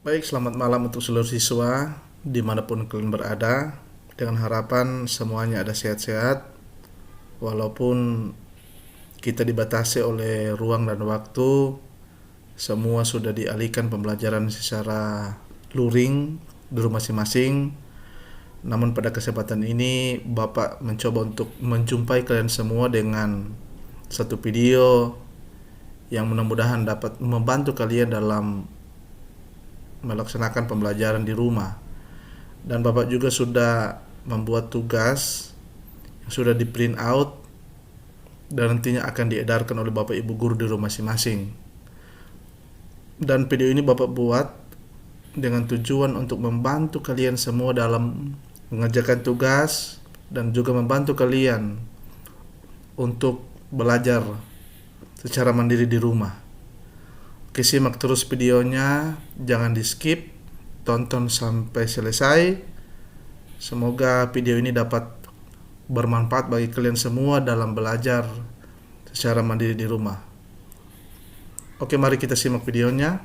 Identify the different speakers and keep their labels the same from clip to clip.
Speaker 1: Baik, selamat malam untuk seluruh siswa dimanapun kalian berada. Dengan harapan semuanya ada sehat-sehat, walaupun kita dibatasi oleh ruang dan waktu, semua sudah dialihkan pembelajaran secara luring di rumah masing-masing. Namun pada kesempatan ini Bapak mencoba untuk menjumpai kalian semua dengan satu video yang mudah-mudahan dapat membantu kalian dalam melaksanakan pembelajaran di rumah. Dan Bapak juga sudah membuat tugas yang sudah di print out dan nantinya akan diedarkan oleh Bapak Ibu guru di rumah masing-masing. Dan video ini Bapak buat dengan tujuan untuk membantu kalian semua dalam mengerjakan tugas dan juga membantu kalian untuk belajar secara mandiri di rumah. Oke, simak terus videonya, jangan di skip, tonton sampai selesai. Semoga video ini dapat bermanfaat bagi kalian semua dalam belajar secara mandiri di rumah. Oke, mari kita simak videonya.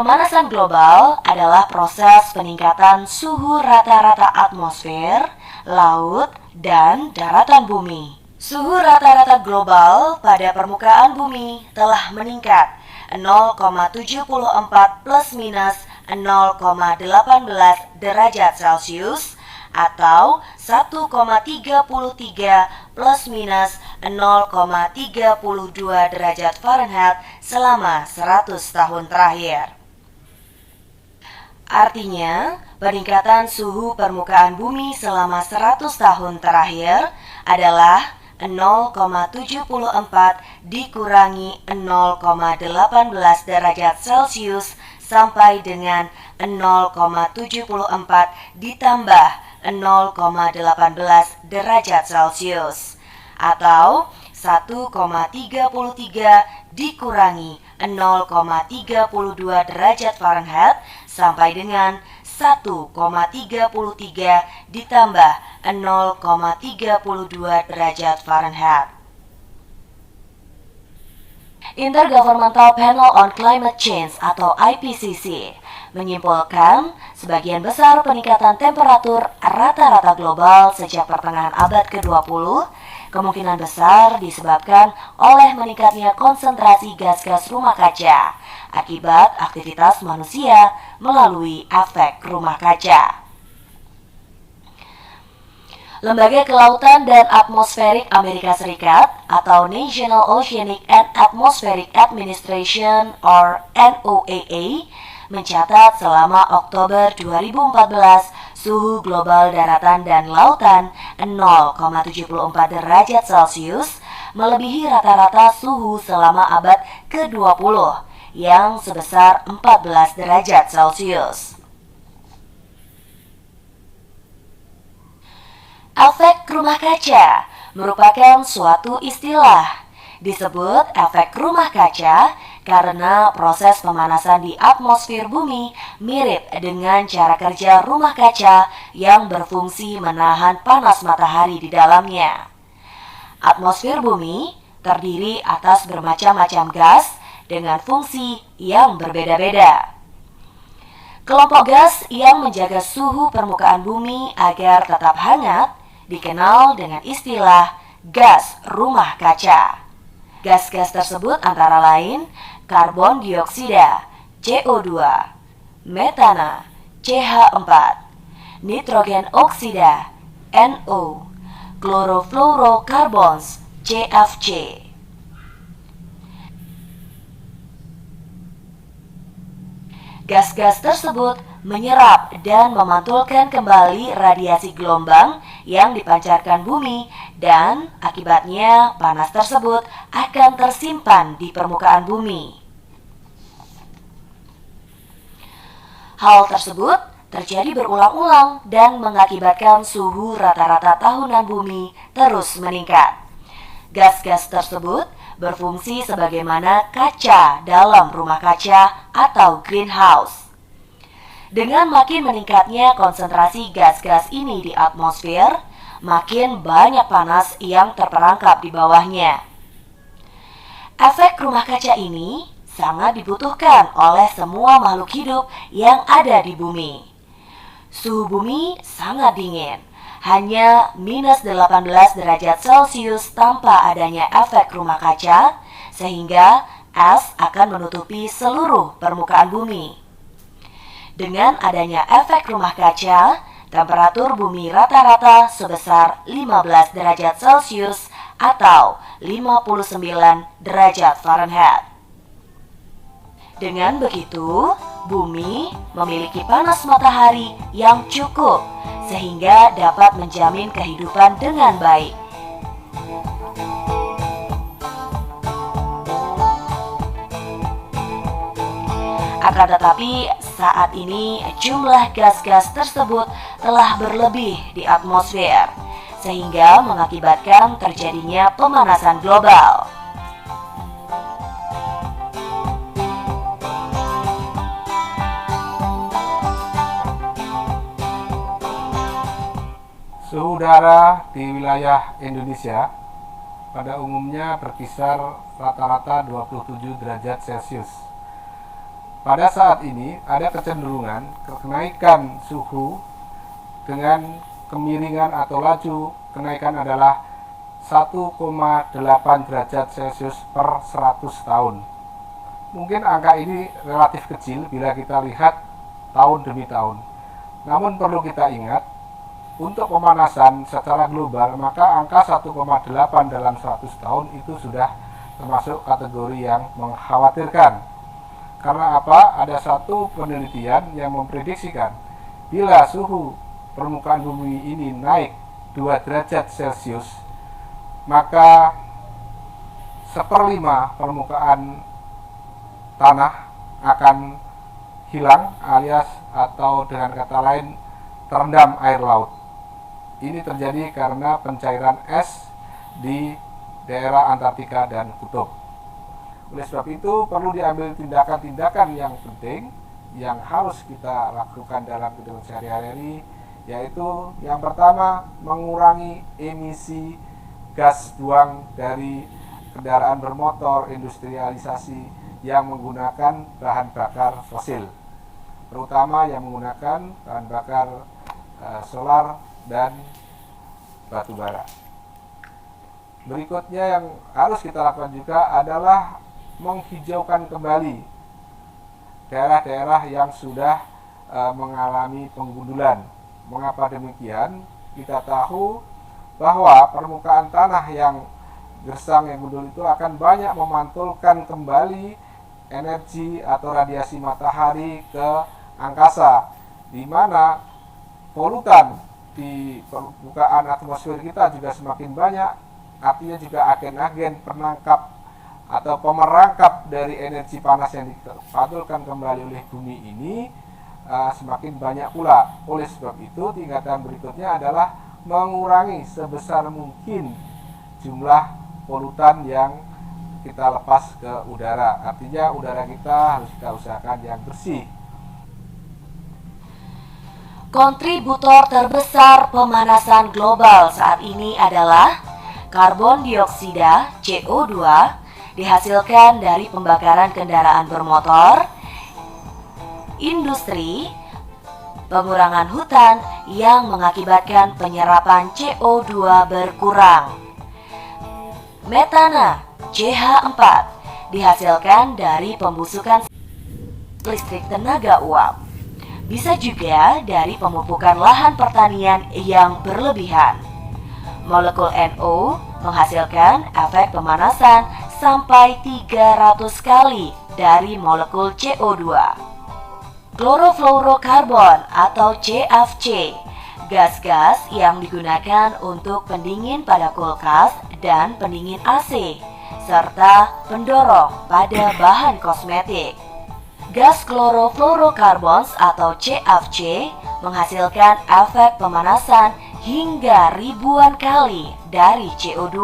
Speaker 2: Pemanasan global adalah proses peningkatan suhu rata-rata atmosfer, laut, dan daratan bumi. Suhu rata-rata global pada permukaan bumi telah meningkat 0,74 plus minus 0,18 derajat Celcius atau 1,33 plus minus 0,32 derajat Fahrenheit selama 100 tahun terakhir. Artinya, peningkatan suhu permukaan bumi selama 100 tahun terakhir adalah 0,74 dikurangi 0,18 derajat Celcius sampai dengan 0,74 ditambah 0,18 derajat Celcius atau 1,33 dikurangi 0,32 derajat Fahrenheit sampai dengan 1,33 ditambah 0,32 derajat Fahrenheit. Intergovernmental Panel on Climate Change atau IPCC menyimpulkan sebagian besar peningkatan temperatur rata-rata global sejak pertengahan abad ke-20 kemungkinan besar disebabkan oleh meningkatnya konsentrasi gas-gas rumah kaca akibat aktivitas manusia melalui efek rumah kaca. Lembaga Kelautan dan Atmosferik Amerika Serikat atau National Oceanic and Atmospheric Administration or NOAA mencatat selama Oktober 2014 suhu global daratan dan lautan 0,74 derajat Celcius melebihi rata-rata suhu selama abad ke-20 yang sebesar 14 derajat Celcius. Efek rumah kaca merupakan suatu istilah. Disebut efek rumah kaca karena proses pemanasan di atmosfer bumi mirip dengan cara kerja rumah kaca yang berfungsi menahan panas matahari di dalamnya. Atmosfer bumi terdiri atas bermacam-macam gas dengan fungsi yang berbeda-beda. Kelompok gas yang menjaga suhu permukaan bumi agar tetap hangat dikenal dengan istilah gas rumah kaca. Gas-gas tersebut antara lain karbon dioksida, CO2, metana, CH4, nitrogen oksida, NO, chlorofluorocarbons, CFC. Gas-gas tersebut menyerap dan memantulkan kembali radiasi gelombang yang dipancarkan bumi, dan akibatnya panas tersebut akan tersimpan di permukaan bumi. Hal tersebut terjadi berulang-ulang dan mengakibatkan suhu rata-rata tahunan bumi terus meningkat. Gas-gas tersebut berfungsi sebagaimana kaca dalam rumah kaca atau greenhouse. Dengan makin meningkatnya konsentrasi gas-gas ini di atmosfer, makin banyak panas yang terperangkap di bawahnya. Efek rumah kaca ini sangat dibutuhkan oleh semua makhluk hidup yang ada di bumi. Suhu bumi sangat dingin, hanya minus 18 derajat Celcius tanpa adanya efek rumah kaca, sehingga es akan menutupi seluruh permukaan bumi. Dengan adanya efek rumah kaca, temperatur bumi rata-rata sebesar 15 derajat Celcius atau 59 derajat Fahrenheit. Dengan begitu, bumi memiliki panas matahari yang cukup sehingga dapat menjamin kehidupan dengan baik. Akan tetapi, saat ini jumlah gas-gas tersebut telah berlebih di atmosfer, sehingga mengakibatkan terjadinya pemanasan global.
Speaker 3: Suhu udara di wilayah Indonesia pada umumnya berkisar rata-rata 27 derajat Celcius. Pada saat ini ada kecenderungan kenaikan suhu dengan kemiringan atau laju kenaikan adalah 1,8 derajat Celcius per 100 tahun. Mungkin angka ini relatif kecil bila kita lihat tahun demi tahun. Namun perlu kita ingat, untuk pemanasan secara global, maka angka 1,8 dalam 100 tahun itu sudah termasuk kategori yang mengkhawatirkan. Karena apa? Ada satu penelitian yang memprediksikan bila suhu permukaan bumi ini naik 2 derajat Celcius, maka 1/5 permukaan tanah akan hilang alias atau dengan kata lain terendam air laut. Ini terjadi karena pencairan es di daerah Antartika dan Kutub. Oleh sebab itu perlu diambil tindakan-tindakan yang penting yang harus kita lakukan dalam kehidupan sehari-hari, yaitu yang pertama mengurangi emisi gas buang dari kendaraan bermotor industrialisasi yang menggunakan bahan bakar fosil, terutama yang menggunakan bahan bakar solar dan batu bara. Berikutnya yang harus kita lakukan juga adalah menghijaukan kembali daerah-daerah yang sudah mengalami penggundulan. Mengapa demikian? Kita tahu bahwa permukaan tanah yang gersang, yang gundul itu akan banyak memantulkan kembali energi atau radiasi matahari ke angkasa, di mana polutan di permukaan atmosfer kita juga semakin banyak. Artinya juga agen-agen penangkap atau pemerangkap dari energi panas yang dipantulkan kembali oleh bumi ini semakin banyak pula. Oleh sebab itu, tingkatan berikutnya adalah mengurangi sebesar mungkin jumlah polutan yang kita lepas ke udara. Artinya udara kita harus kita usahakan yang bersih.
Speaker 2: Kontributor terbesar pemanasan global saat ini adalah karbon dioksida CO2 dihasilkan dari pembakaran kendaraan bermotor, industri, pengurangan hutan yang mengakibatkan penyerapan CO2 berkurang. Metana CH4 dihasilkan dari pembusukan listrik tenaga uap. Bisa juga dari pemupukan lahan pertanian yang berlebihan. Molekul NO menghasilkan efek pemanasan sampai 300 kali dari molekul CO2. Klorofluorokarbon atau CFC, gas-gas yang digunakan untuk pendingin pada kulkas dan pendingin AC, serta pendorong pada bahan kosmetik. Gas klorofluorokarbons atau CFC menghasilkan efek pemanasan hingga ribuan kali dari CO2.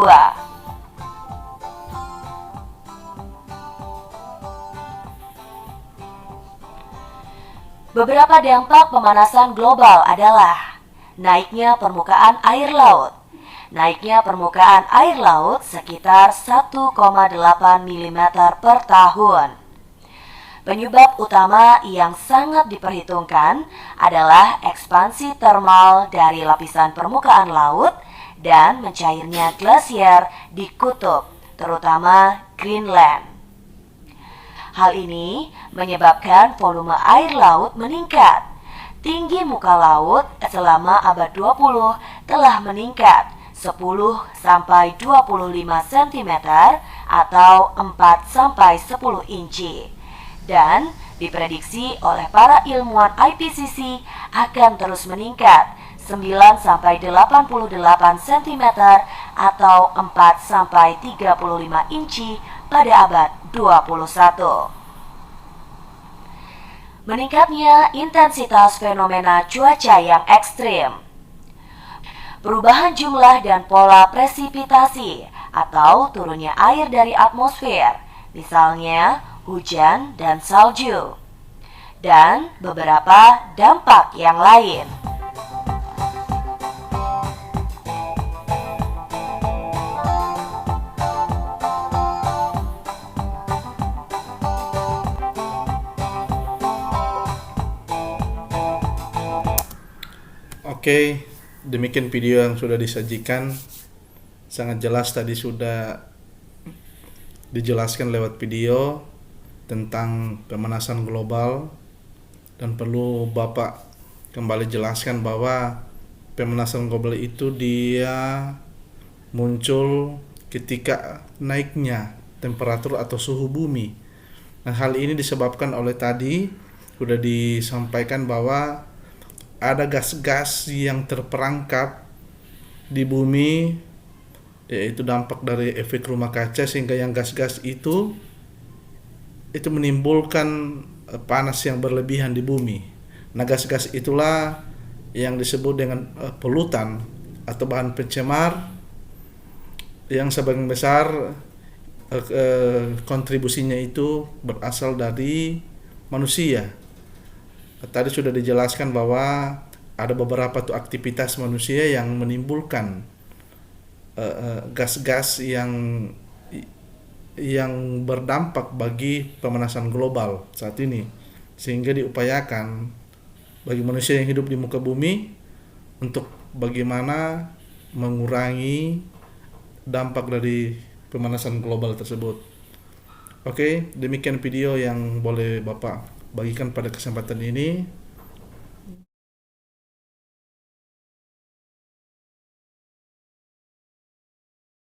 Speaker 2: Beberapa dampak pemanasan global adalah naiknya permukaan air laut. Naiknya permukaan air laut sekitar 1,8 mm per tahun. Penyebab utama yang sangat diperhitungkan adalah ekspansi termal dari lapisan permukaan laut dan mencairnya glasier di kutub, terutama Greenland. Hal ini menyebabkan volume air laut meningkat. Tinggi muka laut selama abad 20 telah meningkat 10-25 cm atau 4-10 inci. Dan diprediksi oleh para ilmuwan IPCC akan terus meningkat 9-88 cm atau 4-35 inci pada abad 21. Meningkatnya intensitas fenomena cuaca yang ekstrim. Perubahan jumlah dan pola presipitasi atau turunnya air dari atmosfer, misalnya hujan dan salju, dan beberapa dampak yang lain.
Speaker 1: Oke, demikian video yang sudah disajikan. Sangat jelas tadi sudah dijelaskan lewat video tentang pemanasan global, dan perlu Bapak kembali jelaskan bahwa pemanasan global itu dia muncul ketika naiknya temperatur atau suhu bumi. Nah, hal ini disebabkan oleh tadi sudah disampaikan bahwa ada gas-gas yang terperangkap di bumi, yaitu dampak dari efek rumah kaca, sehingga yang gas-gas itu menimbulkan panas yang berlebihan di bumi. Nah, gas-gas itulah yang disebut dengan polutan atau bahan pencemar yang sebagian besar kontribusinya itu berasal dari manusia. Tadi sudah dijelaskan bahwa ada beberapa tuh aktivitas manusia yang menimbulkan gas-gas yang berdampak bagi pemanasan global saat ini, sehingga diupayakan bagi manusia yang hidup di muka bumi untuk bagaimana mengurangi dampak dari pemanasan global tersebut. Oke, demikian video yang boleh Bapak bagikan pada kesempatan ini.